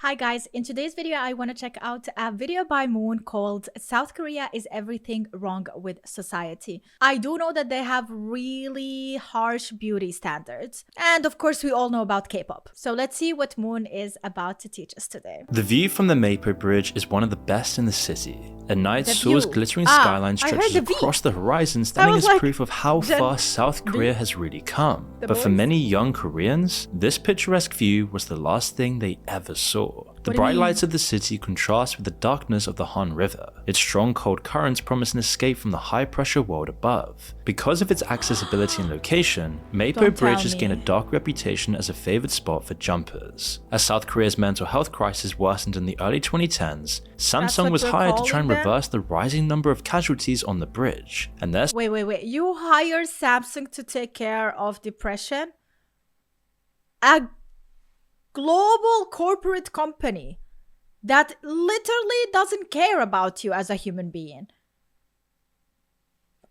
Hi guys, in today's video I want to check out a video by Moon called South Korea is Everything Wrong with Society. I do know that they have really harsh beauty standards. And of course we all know about K-pop. So let's see what Moon is about to teach us today. The view from the Mapo Bridge is one of the best in the city. At night, The Seoul's view. glittering skyline I heard stretches the V. across the horizon, standing was as like, proof of how far South Korea has really come. The But for boys? many young Koreans, this picturesque view was the last thing they ever saw. The do you bright mean? lights of the city contrast with the darkness of the Han River. Its strong cold currents promise an escape from the high-pressure world above. Because of its accessibility and location, Mapo Don't Bridge tell has gained a me. dark reputation as a favored spot for jumpers. As South Korea's mental health crisis worsened in the early 2010s, Samsung what was we're hired to try and calling them? reverse the rising number of casualties on the bridge, and their Wait. You hire Samsung to take care of depression? A global corporate company that literally doesn't care about you as a human being.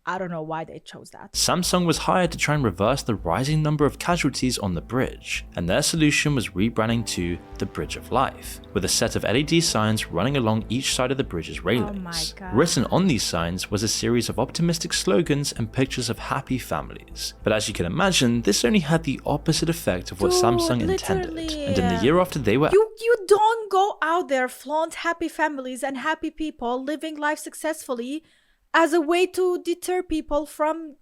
I don't know why they chose that. Samsung was hired to try and reverse the rising number of casualties on the bridge, and their solution was rebranding to the Bridge of Life, with a set of LED signs running along each side of the bridge's railings. God. Written on these signs was a series of optimistic slogans and pictures of happy families. But as you can imagine, this only had the opposite effect of what Dude, Samsung intended. literally. And in the year after they were You don't go out there flaunt happy families and happy people living life successfully as a way to deter people from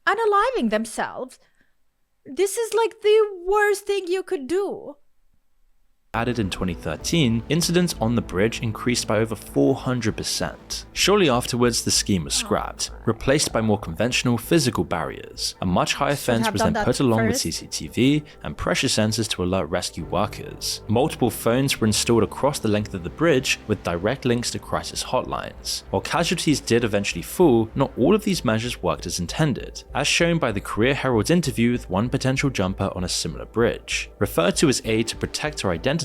unaliving themselves. This is like the worst thing you could do. added in 2013, incidents on the bridge increased by over 400%. Shortly afterwards, the scheme was scrapped, replaced by more conventional physical barriers. A much higher fence have was done then that put along with first. CCTV and pressure sensors to alert rescue workers. Multiple phones were installed across the length of the bridge with direct links to crisis hotlines. While casualties did eventually fall, not all of these measures worked as intended, as shown by the Korea Herald's interview with one potential jumper on a similar bridge. Referred to as aid to protect her identity,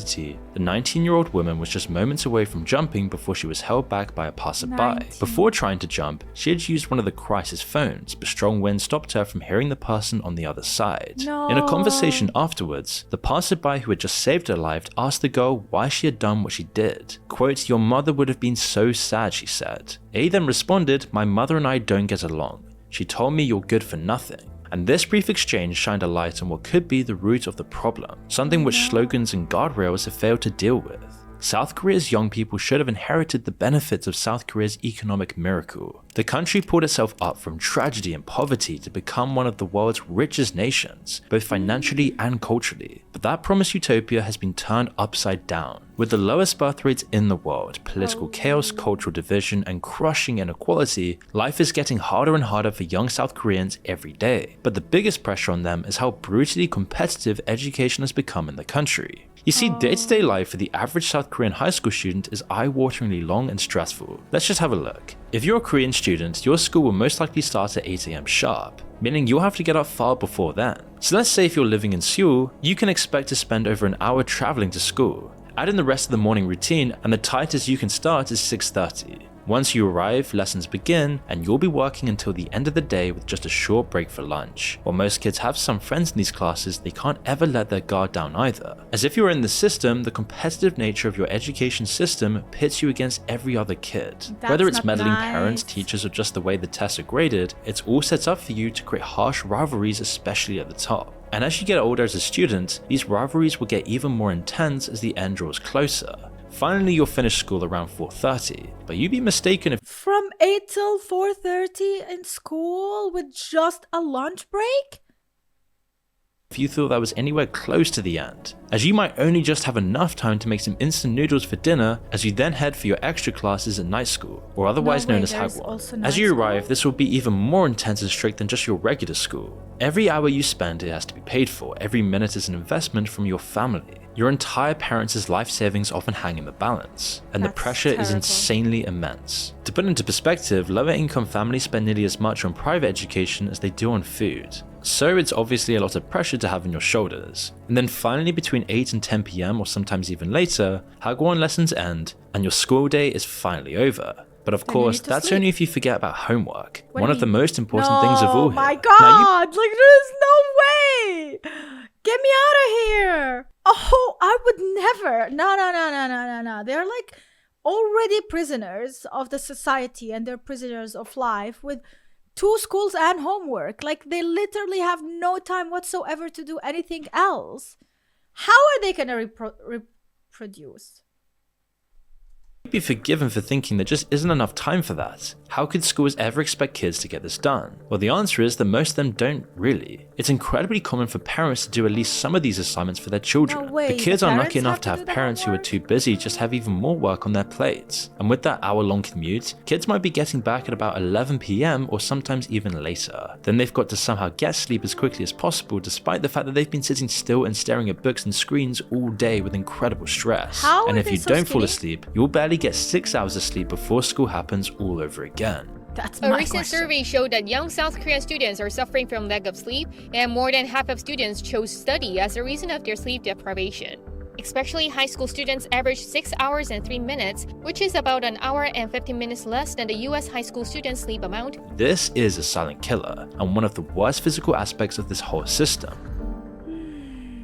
the 19-year-old woman was just moments away from jumping before she was held back by a passerby. 19. Before trying to jump, she had used one of the crisis phones, but strong wind stopped her from hearing the person on the other side. No. In a conversation afterwards, the passerby who had just saved her life asked the girl why she had done what she did. Quote, "Your mother would have been so sad," she said. A then responded, "My mother and I don't get along. She told me you're good for nothing." And this brief exchange shined a light on what could be the root of the problem, something which slogans and guardrails have failed to deal with. South Korea's young people should have inherited the benefits of South Korea's economic miracle. The country pulled itself up from tragedy and poverty to become one of the world's richest nations, both financially and culturally. But that promised utopia has been turned upside down. With the lowest birth rates in the world, political chaos, cultural division, and crushing inequality, life is getting harder and harder for young South Koreans every day. But the biggest pressure on them is how brutally competitive education has become in the country. You see, day-to-day life for the average South Korean high school student is eye-wateringly long and stressful. Let's just have a look. If you're a Korean student, your school will most likely start at 8 AM sharp, meaning you'll have to get up far before then. So let's say if you're living in Seoul, you can expect to spend over an hour traveling to school. Add in the rest of the morning routine, and the tightest you can start is 6:30. Once you arrive, lessons begin, and you'll be working until the end of the day with just a short break for lunch. While most kids have some friends in these classes, they can't ever let their guard down either. As if you're in the system, the competitive nature of your education system pits you against every other kid. That's Whether it's not meddling nice. parents, teachers, or just the way the tests are graded, it's all set up for you to create harsh rivalries, especially at the top. And as you get older as a student, these rivalries will get even more intense as the end draws closer. Finally, you'll finish school around 4:30, but you'd be mistaken if From 8 till 4:30 in school with just a lunch break? you thought that was anywhere close to the end, as you might only just have enough time to make some instant noodles for dinner as you then head for your extra classes at night school, or otherwise known as there's Hagwon. also As night you school? arrive, this will be even more intense and strict than just your regular school. Every hour you spend, it has to be paid for. Every minute is an investment from your family. Your entire parents' life savings often hang in the balance, and the That's pressure is terrible. insanely immense. To put into perspective, lower income families spend nearly as much on private education as they do on food. So it's obviously a lot of pressure to have on your shoulders. And then finally between 8 and 10 PM or sometimes even later, Hagwon lessons end and your school day is finally over. But of Then you course, need to that's sleep. only if you forget about homework, What one do of you the mean? most important things of all Oh my here. Now, god! Like, there's no way! Get me out of here! Oh, I would never. No, no, no, no, no, no, no. They're like already prisoners of the society and they're prisoners of life with two schools and homework. Like they literally have no time whatsoever to do anything else. How are they going to reproduce? Be forgiven for thinking there just isn't enough time for that. How could schools ever expect kids to get this done? Well, the answer is that most of them don't really. It's incredibly common for parents to do at least some of these assignments for their children. No way, The kids the are lucky parents enough have to to have do the parents who are homework? too busy just have even more work on their plates. And with that hour-long commute, kids might be getting back at about 11 p.m. or sometimes even later. Then they've got to somehow get sleep as quickly as possible despite the fact that they've been sitting still and staring at books and screens all day with incredible stress. How And are if they you so don't fall skinny? asleep, you'll barely get 6 hours of sleep before school happens all over again. That's A my recent question. survey showed that young South Korean students are suffering from lack of sleep, and more than half of students chose study as a reason of their sleep deprivation. Especially high school students average 6 hours and 3 minutes, which is about an hour and 15 minutes less than the US high school student sleep amount. This is a silent killer, and one of the worst physical aspects of this whole system.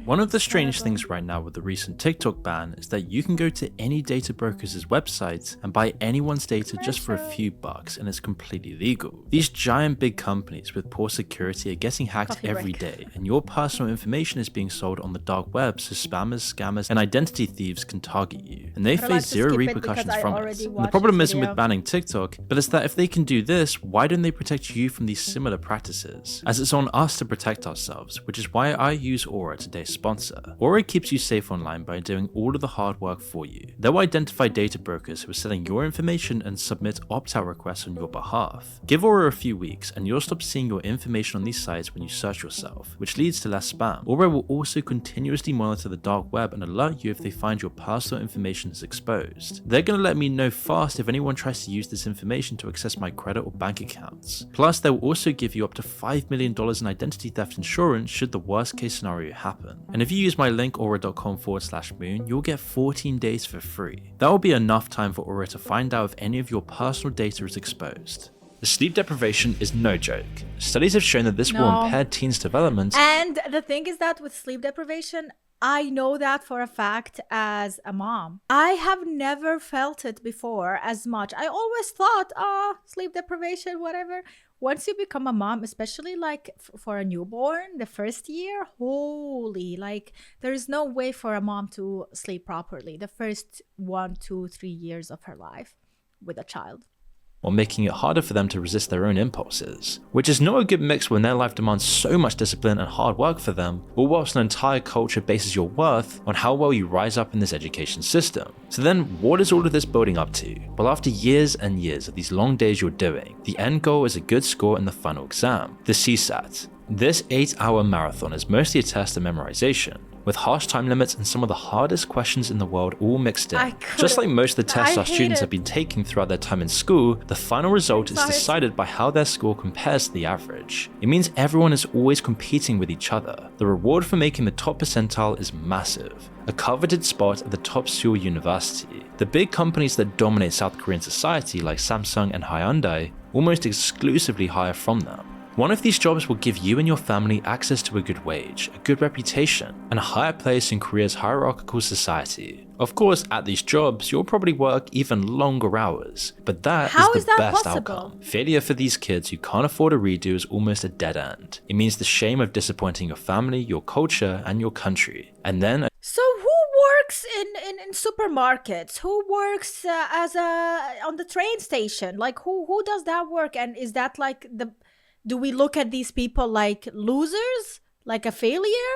One of the strange things right now with the recent TikTok ban is that you can go to any data broker's website and buy anyone's data just for a few bucks, and it's completely legal. These giant big companies with poor security are getting hacked Coffee every break. day, and your personal information is being sold on the dark web so spammers, scammers, and identity thieves can target you. And they I'd like face to zero skip it repercussions because I from it. already And the watched problem this isn't with video. banning TikTok, but it's that if they can do this, why don't they protect you from these similar practices? As it's on us to protect ourselves, which is why I use Aura, today's sponsor. Aura keeps you safe online by doing all of the hard work for you. They'll identify data brokers who are selling your information and submit opt-out requests on your behalf. Give Aura a few weeks and you'll stop seeing your information on these sites when you search yourself, which leads to less spam. Aura will also continuously monitor the dark web and alert you if they find your personal information is exposed. They're going to let me know fast if anyone tries to use this information to access my credit or bank accounts. Plus, they'll also give you up to $5 million in identity theft insurance should the worst case scenario happen. And if you use my link aura.com/moon, you'll get 14 days for free. That will be enough time for Aura to find out if any of your personal data is exposed. The sleep deprivation is no joke. Studies have shown that this will No. impair teens' development. And the thing is that with sleep deprivation, I know that for a fact as a mom. I have never felt it before as much. I always thought, sleep deprivation, whatever. Once you become a mom, especially like for a newborn, the first year, holy, like there is no way for a mom to sleep properly the first 1, 2, 3 years of her life with a child. While making it harder for them to resist their own impulses, which is not a good mix when their life demands so much discipline and hard work for them, all whilst an entire culture bases your worth on how well you rise up in this education system. So then, what is all of this building up to? Well, after years and years of these long days you're doing, the end goal is a good score in the final exam, the CSAT. This 8-hour marathon is mostly a test of memorization, with harsh time limits and some of the hardest questions in the world all mixed in. Just like most of the tests I our hate students it. have been taking throughout their time in school, the final result is Anxiety. decided by how their score compares to the average. It means everyone is always competing with each other. The reward for making the top percentile is massive, a coveted spot at the top Seoul University. The big companies that dominate South Korean society like Samsung and Hyundai almost exclusively hire from them. One of these jobs will give you and your family access to a good wage, a good reputation, and a higher place in Korea's hierarchical society. Of course, at these jobs, you'll probably work even longer hours, but that How is is the that best possible? outcome. Failure for these kids who can't afford a redo is almost a dead end. It means the shame of disappointing your family, your culture, and your country. And then So who works in supermarkets? Who works on the train station? Like who does that work? And is that like do we look at these people like losers? Like a failure?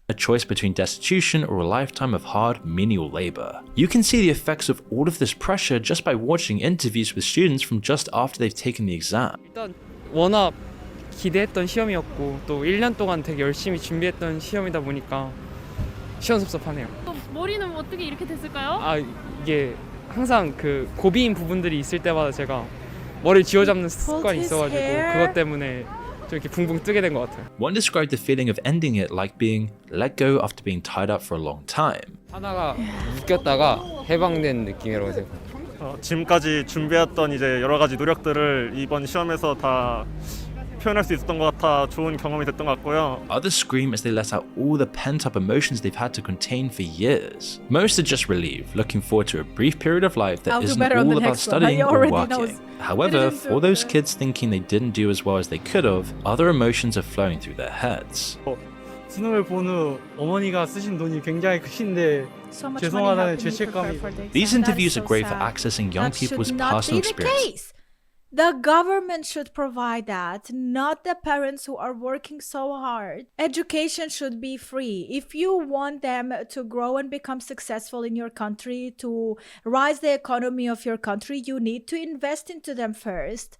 a choice between destitution or a lifetime of hard, menial labor. You can see the effects of all of this pressure just by watching interviews with students from just after they've taken the exam. 일단 워낙 기대했던 시험이었고 또 1년 동안 되게 열심히 준비했던 시험이다 보니까 시원섭섭하네요. 머리는 어떻게 이렇게 됐을까요? 아 이게 항상 그 고비인 부분들이 있을 때마다 제가 머리를 쥐어잡는 습관이 있어가지고 그것 때문에 좀 이렇게 붕붕 뜨게 된 것 같아요. One described the feeling of ending it like being let go after being tied up for a long time. 하다가 묶였다가 해방된 느낌이라고 생각합니다. 지금까지 준비했던 이제 여러 가지 노력들을 이번 시험에서 다 표현할 수 있었던 것 같아 좋은 경험이 됐던 것 같고요. Others scream as they let out all the pent-up emotions they've had to contain for years. Most are just relieved, looking forward to a brief period of life that I'll do isn't better on the all about next one. studying He or already working. knows. However, Didn't do for those good. kids thinking they didn't do as well as they could have, other emotions are flowing through their heads. 수능을 본 후 어머니가 쓰신 돈이 굉장히 크신데 So much money 죄송하다는 helping you prepare 죄책감이 for the exam. These That is interviews so are great for sad. accessing young That people's should not personal be the experience. case. The government should provide that, not the parents who are working so hard. Education should be free. If you want them to grow and become successful in your country, to rise the economy of your country, you need to invest into them first.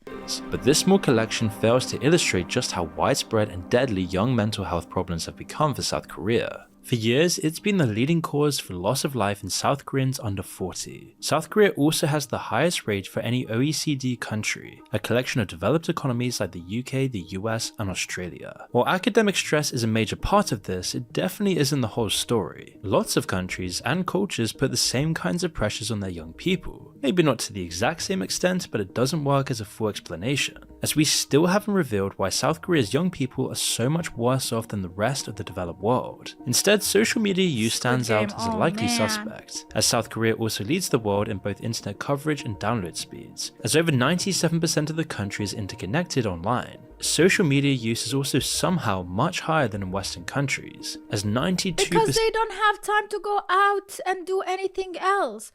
But this small collection fails to illustrate just how widespread and deadly young mental health problems have become for South Korea. For years, it's been the leading cause for loss of life in South Koreans under 40. South Korea also has the highest rate for any OECD country, a collection of developed economies like the UK, the US, and Australia. While academic stress is a major part of this, it definitely isn't the whole story. Lots of countries and cultures put the same kinds of pressures on their young people. Maybe not to the exact same extent, but it doesn't work as a full explanation, as we still haven't revealed why South Korea's young people are so much worse off than the rest of the developed world. Instead, social media use stands out as a likely suspect, as South Korea also leads the world in both internet coverage and download speeds, as over 97% of the country is interconnected online. Social media use is also somehow much higher than in Western countries, as 92%. Because they don't have time to go out and do anything else.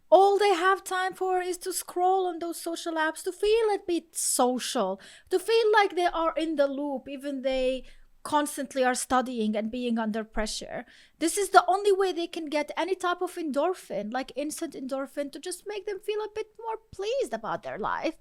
All they have time for is to scroll on those social apps, to feel a bit social, to feel like they are in the loop, even they constantly are studying and being under pressure. This is the only way they can get any type of endorphin, like instant endorphin, to just make them feel a bit more pleased about their life.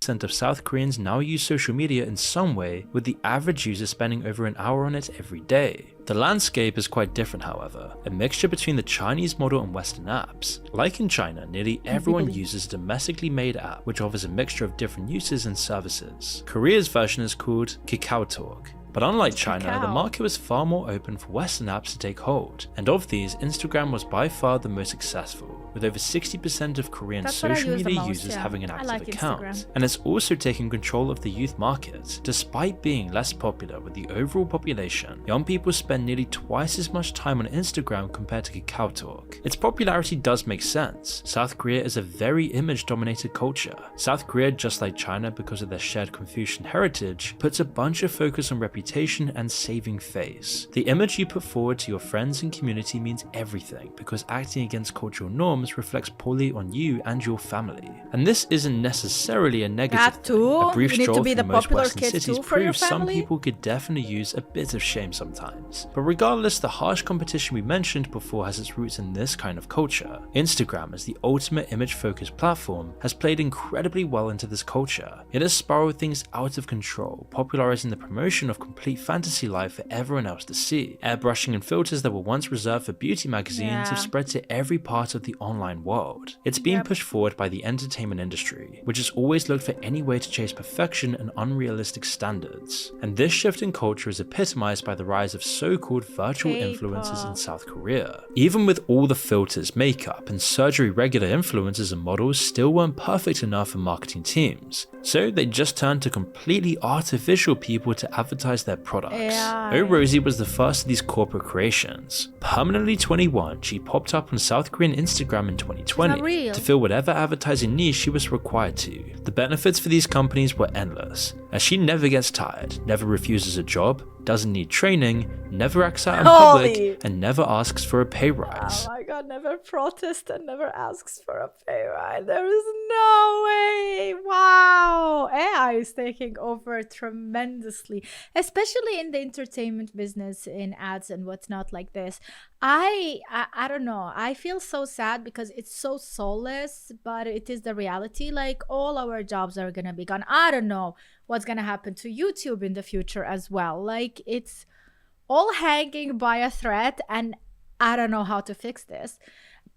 Of South Koreans now use social media in some way, with the average user spending over an hour on it every day. The landscape is quite different, however, a mixture between the Chinese model and Western apps. Like in China, nearly everyone uses a domestically made app which offers a mixture of different uses and services. Korea's version is called KakaoTalk. But unlike China, the market was far more open for Western apps to take hold, and of these, Instagram was by far the most successful, with over 60% of Korean social media users having an active account. And it's also taking control of the youth market. Despite being less popular with the overall population, young people spend nearly twice as much time on Instagram compared to KakaoTalk. Its popularity does make sense. South Korea is a very image-dominated culture. South Korea, just like China because of their shared Confucian heritage, puts a bunch of focus on reputation and saving face. The image you put forward to your friends and community means everything, because acting against cultural norms reflects poorly on you and your family. And this isn't necessarily a negative That too? thing. A brief You need to stroll be through the most popular Western kid cities too for your proves some family? people could definitely use a bit of shame sometimes. But regardless, the harsh competition we mentioned before has its roots in this kind of culture. Instagram, as the ultimate image-focused platform, has played incredibly well into this culture. It has spiraled things out of control, popularizing the promotion of complete fantasy life for everyone else to see. Airbrushing and filters that were once reserved for beauty magazines have spread to every part of the online world. It's being pushed forward by the entertainment industry, which has always looked for any way to chase perfection and unrealistic standards. And this shift in culture is epitomized by the rise of so-called virtual influencers in South Korea. Even with all the filters, makeup, and surgery, regular influencers and models still weren't perfect enough for marketing teams. So they just turned to completely artificial people to advertise their products. Oh Rosie was the first of these corporate creations. Permanently 21, she popped up on South Korean Instagram in 2020 to fill whatever advertising niche she was required to. The benefits for these companies were endless, as she never gets tired, never refuses a job, doesn't need training, never acts out in public, and never asks for a pay rise. Oh my god, never protests and never asks for a pay rise. There is no way. Wow. AI is taking over tremendously, especially in the entertainment business, in ads and whatnot like this. I don't know. I feel so sad because it's so soulless, but it is the reality. Like, all our jobs are gonna be gone. I don't know what's gonna happen to YouTube in the future as well. Like, it's all hanging by a thread, and I don't know how to fix this.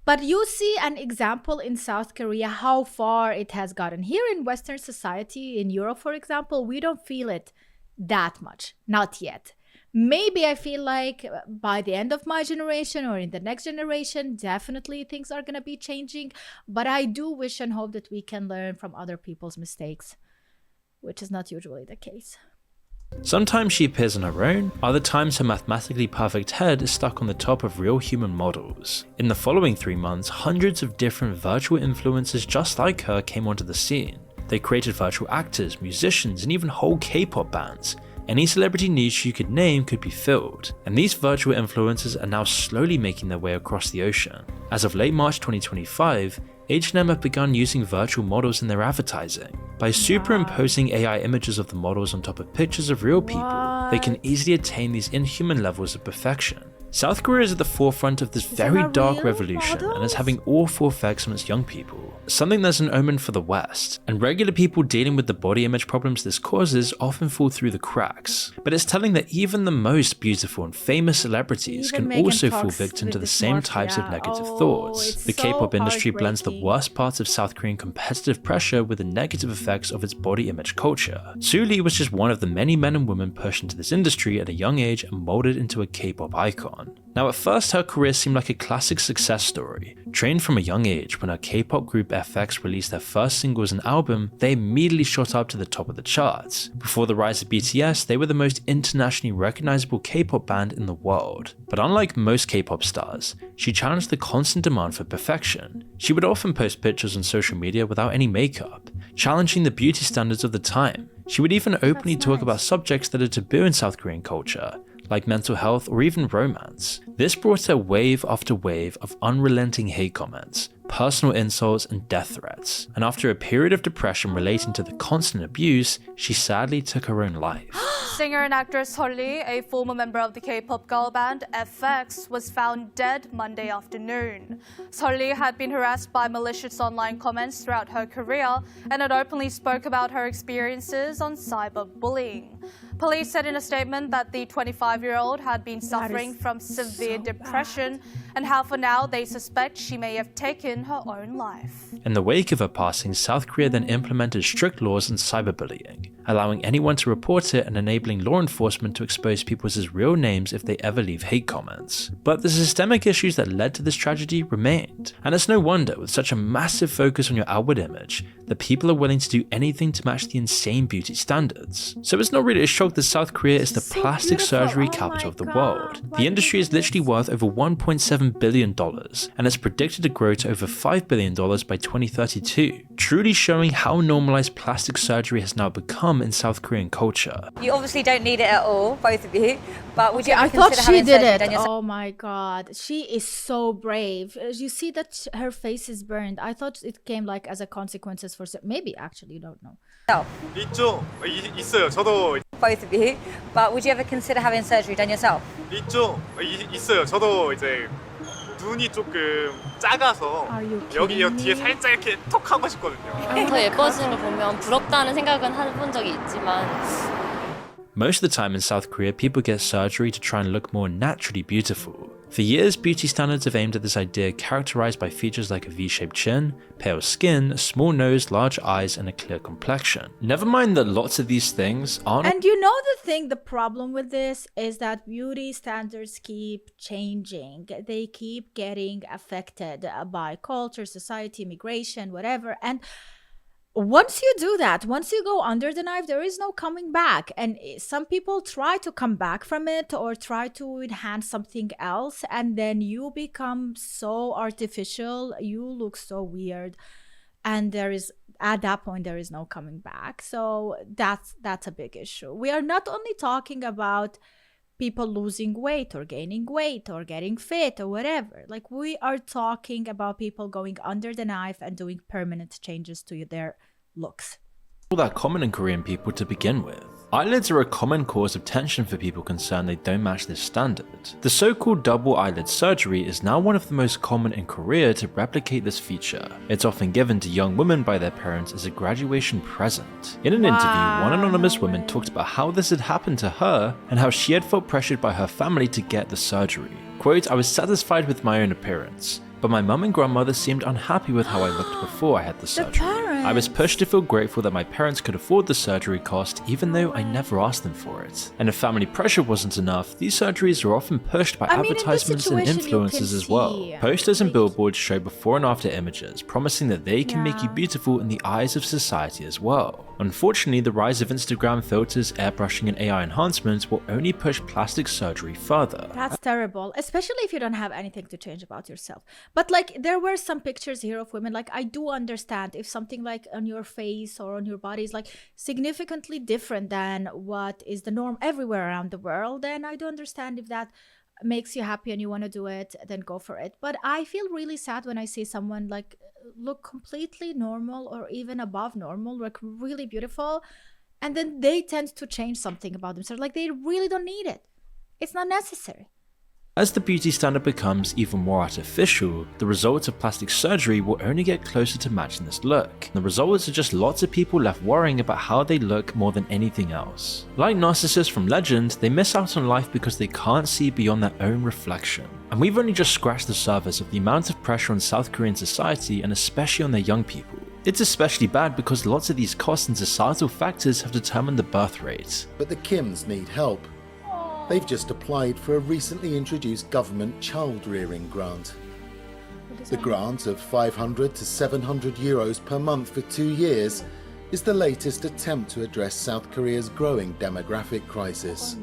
But you see an example in South Korea how far it has gotten. Here in Western society, in Europe, for example, we don't feel it that much. Not yet. Maybe I feel like by the end of my generation or in the next generation, definitely things are going to be changing. But I do wish and hope that we can learn from other people's mistakes. which is not usually the case. Sometimes she appears on her own, other times her mathematically perfect head is stuck on the top of real human models. In the following 3 months, hundreds of different virtual influencers just like her came onto the scene. They created virtual actors, musicians, and even whole K-pop bands. Any celebrity niche you could name could be filled, and these virtual influencers are now slowly making their way across the ocean. As of late March 2025, H&M have begun using virtual models in their advertising. By superimposing AI images of the models on top of pictures of real people, they can easily attain these inhuman levels of perfection. South Korea is at the forefront of this very dark revolution and is having awful effects on its young people, something that's an omen for the West, and regular people dealing with the body image problems this causes often fall through the cracks. But it's telling that even the most beautiful and famous celebrities can also fall victim to the same types of negative thoughts. The K-pop industry blends the worst parts of South Korean competitive pressure with the negative effects of its body image culture. Soo Lee was just one of the many men and women pushed into this industry at a young age and molded into a K-pop icon. Now at first her career seemed like a classic success story. Trained from a young age, when her K-pop group FX released their first singles and album, they immediately shot up to the top of the charts. Before the rise of BTS, they were the most internationally recognizable K-pop band in the world. But unlike most K-pop stars, she challenged the constant demand for perfection. She would often post pictures on social media without any makeup, challenging the beauty standards of the time. She would even openly talk about subjects that are taboo in South Korean culture, like mental health or even romance. This brought her wave after wave of unrelenting hate comments, personal insults, and death threats. And after a period of depression relating to the constant abuse, she sadly took her own life. Singer and actress Seol Lee, a former member of the K-pop girl band FX, was found dead Monday afternoon. Seol Lee had been harassed by malicious online comments throughout her career and had openly spoke about her experiences on cyberbullying. Police said in a statement that the 25-year-old had been suffering from severe depression and how for now they suspect she may have taken her own life. In the wake of her passing, South Korea then implemented strict laws on cyberbullying, allowing anyone to report it and enabling law enforcement to expose people's real names if they ever leave hate comments. But the systemic issues that led to this tragedy remained, and it's no wonder, with such a massive focus on your outward image, that people are willing to do anything to match the insane beauty standards. So it's not really a shock that South Korea is the plastic surgery capital of the world. The industry is literally worth over $1.7 billion, and it's predicted to grow to over $5 billion by 2032, truly showing how normalized plastic surgery has now become in South Korean culture. You obviously don't need it at all, both of you, but would you ever I thought consider she having did surgery it. done yourself? Oh my god, she is so brave. You see that her face is burned. I thought it came like as a consequences for maybe actually you don't know. 있죠. 있어요. 저도 Both of you, but would you ever consider having surgery done yourself? 있죠. 있어요. 저도 이제 눈이 조금 작아서 여기 뒤에 살짝 이렇게 톡 하고 싶거든요. 더 예뻐지는 걸 보면 부럽다는 생각은 해본 적이 있지만 Most of the time in South Korea, people get surgery to try and look more naturally beautiful. For years, beauty standards have aimed at this idea, characterized by features like a V-shaped chin, pale skin, a small nose, large eyes, and a clear complexion. Never mind that lots of these things aren't. And you know the problem with this is that beauty standards keep changing. They keep getting affected by culture, society, immigration, whatever. And once you do that, once you go under the knife, there is no coming back. And some people try to come back from it or try to enhance something else. And then you become so artificial. You look so weird. And at that point, there is no coming back. So that's a big issue. We are not only talking about people losing weight or gaining weight or getting fit or whatever. Like, we are talking about people going under the knife and doing permanent changes to their looks. All that common in Korean people to begin with. Eyelids are a common cause of tension for people concerned they don't match this standard. The so-called double eyelid surgery is now one of the most common in Korea to replicate this feature. It's often given to young women by their parents as a graduation present. In an interview, one anonymous woman talked about how this had happened to her and how she had felt pressured by her family to get the surgery. Quote, "I was satisfied with my own appearance, but my mum and grandmother seemed unhappy with how I looked before I had the surgery. I was pushed to feel grateful that my parents could afford the surgery cost even though I never asked them for it. And if family pressure wasn't enough, these surgeries are often pushed by advertisements and influencers as well. Posters and billboards show before and after images, promising that they can make you beautiful in the eyes of society as well. Unfortunately, the rise of Instagram filters, airbrushing, and AI enhancements will only push plastic surgery further. That's terrible, especially if you don't have anything to change about yourself. But like, there were some pictures here of women. Like, I do understand if something like on your face or on your body is like significantly different than what is the norm everywhere around the world, then I do understand if that makes you happy and you want to do it, then go for it. But I feel really sad when I see someone like look completely normal or even above normal, like really beautiful, and then they tend to change something about themselves. Like, they really don't need it. It's not necessary. As the beauty standard becomes even more artificial, the results of plastic surgery will only get closer to matching this look. The results are just lots of people left worrying about how they look more than anything else. Like narcissists from Legend, they miss out on life because they can't see beyond their own reflection. And we've only just scratched the surface of the amount of pressure on South Korean society, and especially on their young people. It's especially bad because lots of these costs and societal factors have determined the birth rate. But the Kims need help. They've just applied for a recently introduced government child rearing grant. The grant of 500 to 700 euros per month for 2 years is the latest attempt to address South Korea's growing demographic crisis.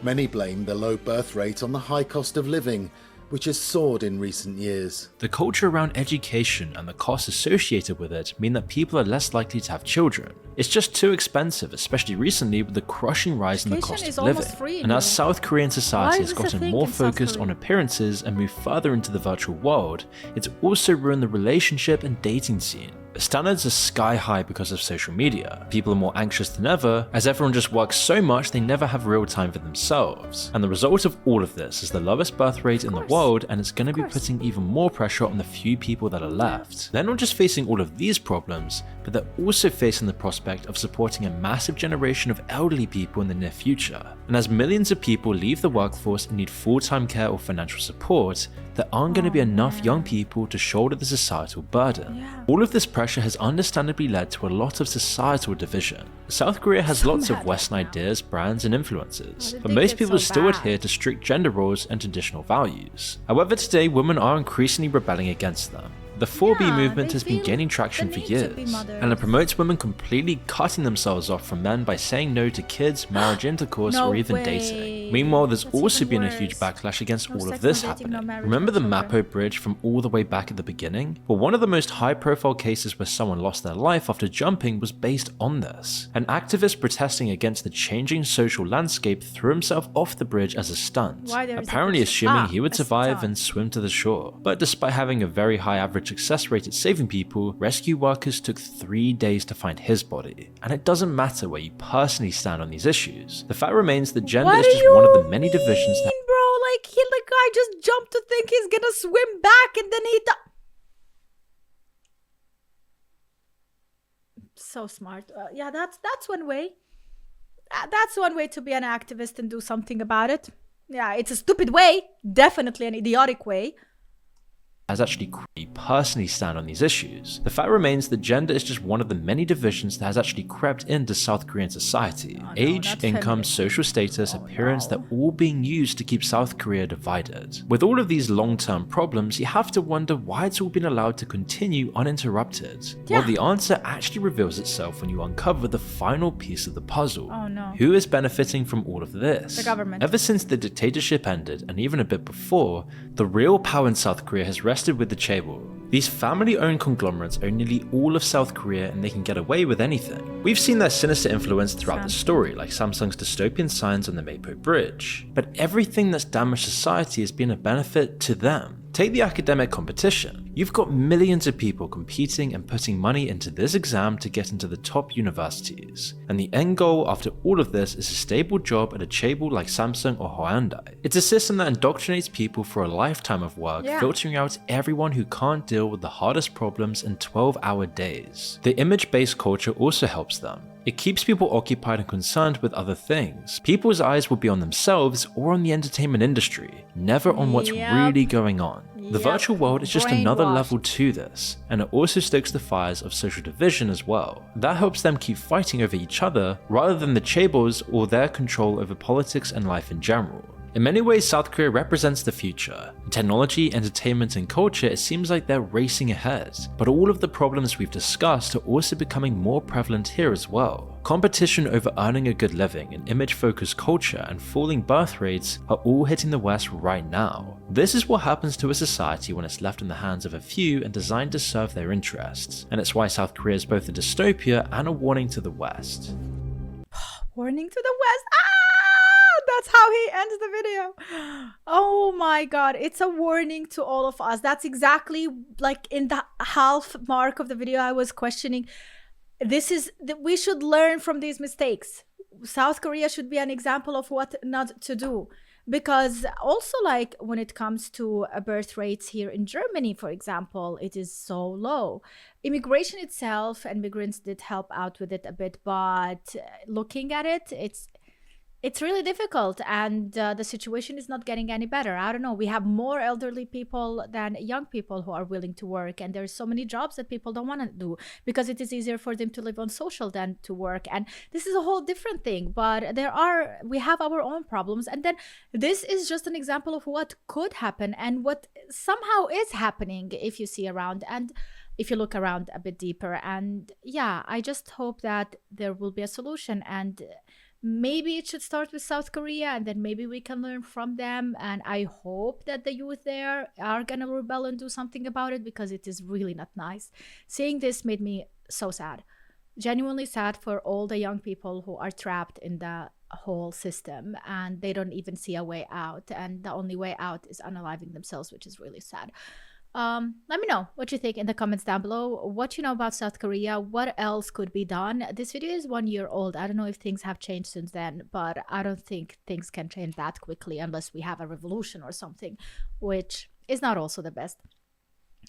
Many blame the low birth rate on the high cost of living, which has soared in recent years. The culture around education and the costs associated with it mean that people are less likely to have children. It's just too expensive, especially recently with the crushing rise in the cost of living. And as South Korean society has gotten more focused on appearances and moved further into the virtual world, it's also ruined the relationship and dating scene. The standards are sky high because of social media. People are more anxious than ever, as everyone just works so much they never have real time for themselves. And the result of all of this is the lowest birth rate in the world, and it's going to be putting even more pressure on the few people that are left. They're not just facing all of these problems, but they're also facing the prospect of supporting a massive generation of elderly people in the near future. And as millions of people leave the workforce and need full-time care or financial support, there aren't going to be enough young people to shoulder the societal burden. All of this pressure has understandably led to a lot of societal division. South Korea has lots of Western ideas, brands, and influences, but most people still adhere to strict gender roles and traditional values. However, today women are increasingly rebelling against them. The 4B movement has been gaining traction for years, and it promotes women completely cutting themselves off from men by saying no to kids, marriage, intercourse, or even dating. Meanwhile, there's also been a huge backlash against all of this happening. Remember the Mapo Bridge from all the way back at the beginning? Well, one of the most high-profile cases where someone lost their life after jumping was based on this. An activist protesting against the changing social landscape threw himself off the bridge as a stunt, apparently assuming he would survive and swim to the shore. But despite having a very high average success rate at saving people, rescue workers took 3 days to find his body. And it doesn't matter where you personally stand on these issues. The fact remains that gender is just one of the many divisions that— Bro, like, the guy just jumped to think he's gonna swim back and then he so smart. Yeah, that's one way. That's one way to be an activist and do something about it. Yeah, it's a stupid way, definitely an idiotic way. Has actually personally stand on these issues. The fact remains that gender is just one of the many divisions that has actually crept into South Korean society. Age, income, social status, appearance, they're all being used to keep South Korea divided. With all of these long-term problems, you have to wonder why it's all been allowed to continue uninterrupted. Well, the answer actually reveals itself when you uncover the final piece of the puzzle. Who is benefiting from all of this? The government. Ever since the dictatorship ended, and even a bit before, the real power in South Korea has rested with the chaebol. These family-owned conglomerates own nearly all of South Korea, and they can get away with anything. We've seen their sinister influence throughout the story, like Samsung's dystopian signs on the Mapo Bridge. But everything that's damaged society has been a benefit to them. Take the academic competition. You've got millions of people competing and putting money into this exam to get into the top universities. And the end goal after all of this is a stable job at a chaebol like Samsung or Hyundai. It's a system that indoctrinates people for a lifetime of work, filtering out everyone who can't deal with the hardest problems in 12-hour days. The image-based culture also helps them. It keeps people occupied and concerned with other things. People's eyes will be on themselves or on the entertainment industry, never on what's really going on. The virtual world is just another level to this, and it also stokes the fires of social division as well. That helps them keep fighting over each other rather than the chaebols or their control over politics and life in general. In many ways, South Korea represents the future. In technology, entertainment, and culture, it seems like they're racing ahead. But all of the problems we've discussed are also becoming more prevalent here as well. Competition over earning a good living, an image-focused culture, and falling birth rates are all hitting the West right now. This is what happens to a society when it's left in the hands of a few and designed to serve their interests. And it's why South Korea is both a dystopia and a warning to the West. Warning to the West. Ah, that's how he ends the video. Oh my god, it's a warning to all of us. That's exactly like in the half mark of the video I was questioning. We should learn from these mistakes. South Korea should be an example of what not to do. Because also, like, when it comes to birth rates here in Germany, for example, it is so low. Immigration itself, immigrants did help out with it a bit, but looking at it, it's really difficult, and the situation is not getting any better. I don't know. We have more elderly people than young people who are willing to work, and there's so many jobs that people don't want to do because it is easier for them to live on social than to work. And this is a whole different thing. But we have our own problems, and then this is just an example of what could happen and what somehow is happening if you see around and if you look around a bit deeper. And yeah, I just hope that there will be a solution, and maybe it should start with South Korea, and then maybe we can learn from them. And I hope that the youth there are gonna rebel and do something about it, because it is really not nice. Seeing this made me so sad, genuinely sad for all the young people who are trapped in the whole system and they don't even see a way out, and the only way out is unaliving themselves, which is really sad. Let me know what you think in the comments down below, what you know about South Korea, what else could be done. This video is 1 year old. I don't know if things have changed since then, but I don't think things can change that quickly unless we have a revolution or something, which is not also the best.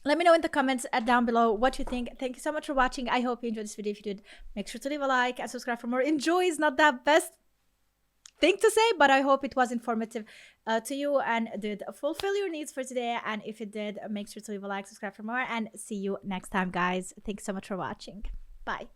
Let me know in the comments down below what you think. Thank you so much for watching. I hope you enjoyed this video. If you did, make sure to leave a like and subscribe for more. Enjoy is not the best thing to say, but I hope it was informative to you and did fulfill your needs for today. And if it did, make sure to leave a like, subscribe for more, and see you next time, guys. Thanks so much for watching. Bye.